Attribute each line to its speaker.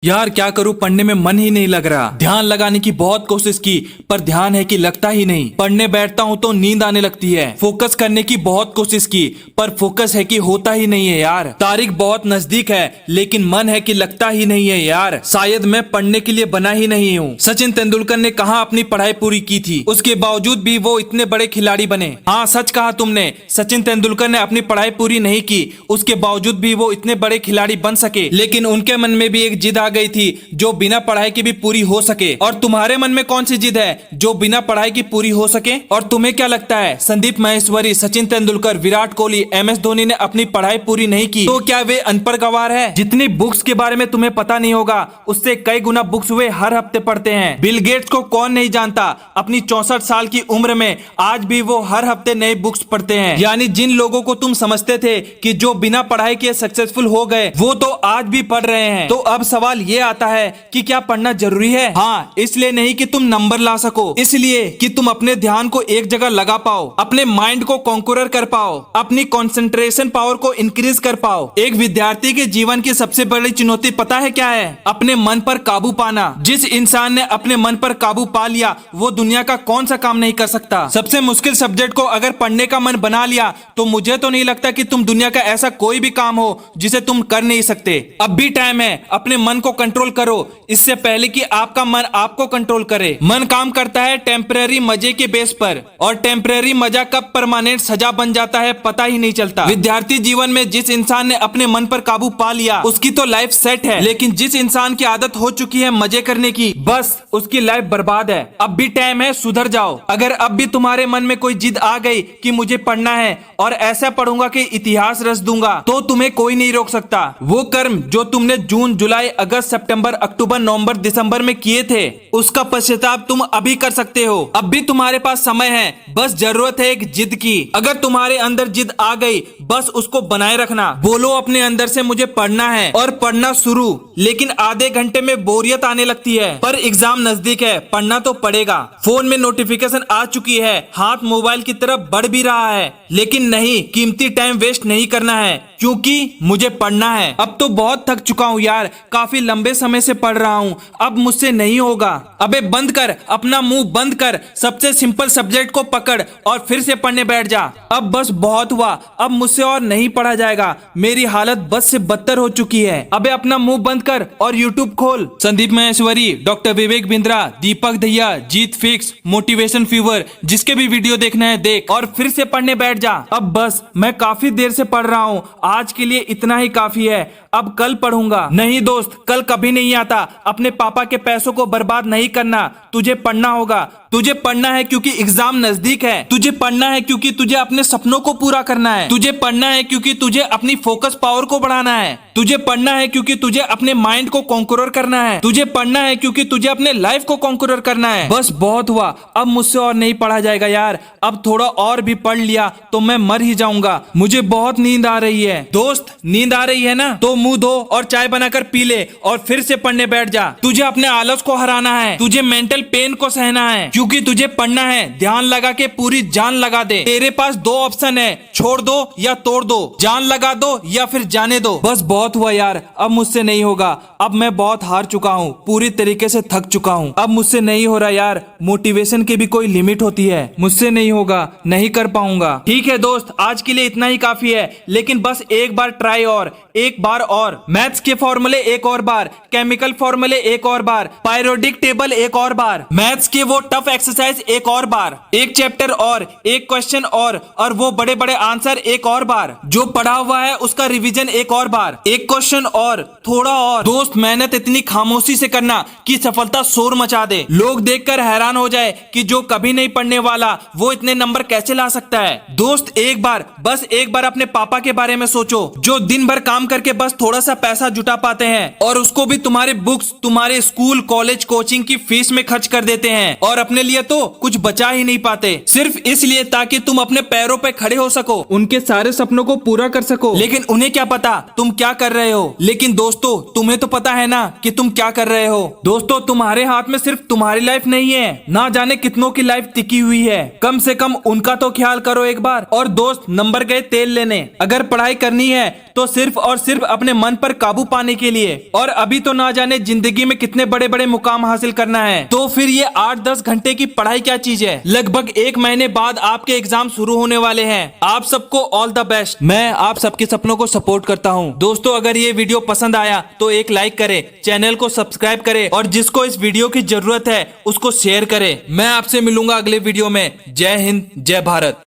Speaker 1: यार क्या करूं, पढ़ने में मन ही नहीं लग रहा। ध्यान लगाने की बहुत कोशिश की पर ध्यान है कि लगता ही नहीं। पढ़ने बैठता हूं तो नींद आने लगती है। फोकस करने की बहुत कोशिश की पर फोकस है कि होता ही नहीं है यार। तारीख बहुत नजदीक है लेकिन मन है कि लगता ही नहीं है यार। शायद मैं पढ़ने के लिए बना ही नहीं हूँ। सचिन तेंदुलकर ने कहाँ अपनी पढ़ाई पूरी की थी, उसके बावजूद भी वो इतने बड़े खिलाड़ी बने। हाँ सच कहा तुमने, सचिन तेंदुलकर ने अपनी पढ़ाई पूरी नहीं की, उसके बावजूद भी वो इतने बड़े खिलाड़ी बन सके। लेकिन उनके मन में भी एक जिद आ गई थी जो बिना पढ़ाई के भी पूरी हो सके। और तुम्हारे मन में कौन सी जिद है जो बिना पढ़ाई की पूरी हो सके? और तुम्हें क्या लगता है संदीप महेश्वरी, सचिन तेंदुलकर, विराट कोहली, MS धोनी ने अपनी पढ़ाई पूरी नहीं की तो क्या वे अनपढ़ गवार है? जितनी बुक्स के बारे में तुम्हें पता नहीं होगा उससे कई गुना बुक्स वे हर हफ्ते पढ़ते हैं। बिल गेट्स को कौन नहीं जानता, अपनी 64 साल की उम्र में आज भी वो हर हफ्ते नई बुक्स पढ़ते हैं। यानी जिन लोगों को तुम समझते थे कि जो बिना पढ़ाई के सक्सेसफुल हो गए वो तो आज भी पढ़ रहे हैं। तो अब सवाल ये आता है कि क्या पढ़ना जरूरी है? हाँ, इसलिए नहीं कि तुम नंबर ला सको, इसलिए कि तुम अपने ध्यान को एक जगह लगा पाओ, अपने माइंड को कॉन्करर कर पाओ, अपनी कंसंट्रेशन पावर को इंक्रीज कर पाओ। एक विद्यार्थी के जीवन की सबसे बड़ी चुनौती पता है क्या है? अपने मन पर काबू पाना। जिस इंसान ने अपने मन पर काबू पा लिया वो दुनिया का कौन सा काम नहीं कर सकता। सबसे मुश्किल सब्जेक्ट को अगर पढ़ने का मन बना लिया तो मुझे तो नहीं लगता कि तुम दुनिया का ऐसा कोई भी काम हो जिसे तुम कर नहीं सकते। अब भी टाइम है, अपने मन को कंट्रोल करो इससे पहले कि आपका मन आपको कंट्रोल करे। मन काम करता है टेम्परेरी मजे के बेस पर, और टेम्परेरी मजा कब परमानेंट सजा बन जाता है पता ही नहीं चलता। विद्यार्थी जीवन में जिस इंसान ने अपने मन पर काबू पा लिया उसकी तो लाइफ सेट है, लेकिन जिस इंसान की आदत हो चुकी है मजे करने की, बस उसकी लाइफ बर्बाद है। अब भी टाइम है, सुधर जाओ। अगर अब भी तुम्हारे मन में कोई जिद आ गई कि मुझे पढ़ना है और ऐसा पढ़ूंगा कि इतिहास रच दूंगा, तो तुम्हें कोई नहीं रोक सकता। वो कर्म जो तुमने जून, जुलाई, अगस्त, सितंबर, अक्टूबर, नवंबर, दिसंबर में किए थे उसका पश्चाताप तुम अभी कर सकते हो। अब भी तुम्हारे पास समय है, बस जरूरत है एक जिद की। अगर तुम्हारे अंदर जिद आ गई बस उसको बनाए रखना। बोलो अपने अंदर से मुझे पढ़ना है और पढ़ना शुरू। लेकिन आधे घंटे में बोरियत आने लगती है, पर एग्जाम नजदीक है, पढ़ना तो पड़ेगा। फोन में नोटिफिकेशन आ चुकी है, हाथ मोबाइल की तरफ बढ़ भी रहा है, लेकिन नहीं, कीमती टाइम वेस्ट नहीं करना है क्योंकि मुझे पढ़ना है। अब तो बहुत थक चुका हूँ यार, काफी लंबे समय से पढ़ रहा हूँ, अब मुझसे नहीं होगा। अबे बंद कर, अपना मुंह बंद कर, सबसे सिंपल सब्जेक्ट को पकड़ और फिर से पढ़ने बैठ जा। अब बस बहुत हुआ, अब मुझसे और नहीं पढ़ा जाएगा, मेरी हालत बस से बदतर हो चुकी है। अबे अपना मुंह बंद कर और यूट्यूब खोल। संदीप महेश्वरी, डॉक्टर विवेक बिंद्रा, दीपक दहिया, जीत फिक्स, मोटिवेशन फीवर, जिसके भी वीडियो देखना है देख और फिर से पढ़ने बैठ जा। अब बस मैं काफी देर से पढ़ रहा हूँ, आज के लिए इतना ही काफी है, अब कल पढ़ूंगा। नहीं दोस्त, कल कभी नहीं आता। अपने पापा के पैसों को बर्बाद नहीं करना, तुझे पढ़ना होगा। तुझे पढ़ना है क्योंकि एग्जाम नजदीक है, तुझे पढ़ना है क्योंकि तुझे अपने सपनों को पूरा करना है, तुझे पढ़ना है क्योंकि तुझे अपनी फोकस पावर को बढ़ाना है, तुझे पढ़ना है क्योंकि तुझे अपने माइंड को कॉन्करर करना है, तुझे पढ़ना है क्योंकि तुझे अपने लाइफ को कॉन्करर करना है। बस बहुत हुआ, अब मुझसे और नहीं पढ़ा जाएगा यार। अब थोड़ा और भी पढ़ लिया तो मैं मर ही जाऊंगा, मुझे बहुत नींद आ रही है। दोस्त नींद आ रही है ना, तो मुंह धो और चाय बनाकर पी ले और फिर से पढ़ने बैठ जा। तुझे अपने आलस को हराना है, तुझे मेंटल पेन को सहना है, क्योंकि तुझे पढ़ना है। ध्यान लगा के पूरी जान लगा दे। तेरे पास दो ऑप्शन है, छोड़ दो या तोड़ दो, जान लगा दो या फिर जाने दो। बस बहुत हुआ यार, अब मुझसे नहीं होगा, अब मैं बहुत हार चुका हूँ, पूरी तरीके से थक चुका हूँ, अब मुझसे नहीं हो रहा यार। मोटिवेशन की भी कोई लिमिट होती है, मुझसे नहीं होगा, नहीं कर पाऊंगा। ठीक है दोस्त, आज के लिए इतना ही काफी है, लेकिन बस एक बार ट्राई और, एक बार और। मैथ्स के फॉर्मूले एक और बार, केमिकल फॉर्मूले एक और बार, पायरियोडिक टेबल एक और बार, मैथ्स के वो टफ एक्सरसाइज एक और बार, एक चैप्टर और, एक क्वेश्चन और वो बड़े बड़े आंसर एक और बार, जो पढ़ा हुआ है उसका रिवीजन एक और बार, एक क्वेश्चन और, थोड़ा और। दोस्त मेहनत इतनी खामोशी से करना कि सफलता शोर मचा दे, लोग देखकर हैरान हो जाए कि जो कभी नहीं पढ़ने वाला वो इतने नंबर कैसे ला सकता है। दोस्त एक बार, बस एक बार अपने पापा के बारे में सोचो, जो दिन भर काम करके बस थोड़ा सा पैसा जुटा पाते हैं और उसको भी तुम्हारे बुक्स, तुम्हारे स्कूल, कॉलेज, कोचिंग की फीस में खर्च कर देते हैं, और अपने लिए तो कुछ बचा ही नहीं पाते, सिर्फ इसलिए ताकि तुम अपने पैरों पे खड़े हो सको, उनके सारे सपनों को पूरा कर सको। लेकिन उन्हें क्या पता तुम क्या कर रहे हो। लेकिन दोस्तों तुम्हें तो पता है ना कि तुम क्या कर रहे हो। दोस्तों तुम्हारे हाथ में सिर्फ तुम्हारी लाइफ नहीं है, ना जाने कितनों की लाइफ टिकी हुई है। कम से कम उनका तो ख्याल करो एक बार। और दोस्त नंबर गए तेल लेने, अगर पढ़ाई करनी है तो सिर्फ और सिर्फ अपने मन पर काबू पाने के लिए। और अभी तो ना जाने जिंदगी में कितने बड़े बड़े मुकाम हासिल करना है, तो फिर ये 8-10 घंटे की पढ़ाई क्या चीज है। लगभग 1 महीने बाद आपके एग्जाम शुरू होने वाले हैं। आप सबको ऑल द बेस्ट। मैं आप सबके सपनों को सपोर्ट करता हूँ। दोस्तों अगर ये वीडियो पसंद आया तो एक लाइक करें, चैनल को सब्सक्राइब करें और जिसको इस वीडियो की जरूरत है उसको शेयर करें। मैं आपसे मिलूंगा अगले वीडियो में। जय हिंद, जय भारत।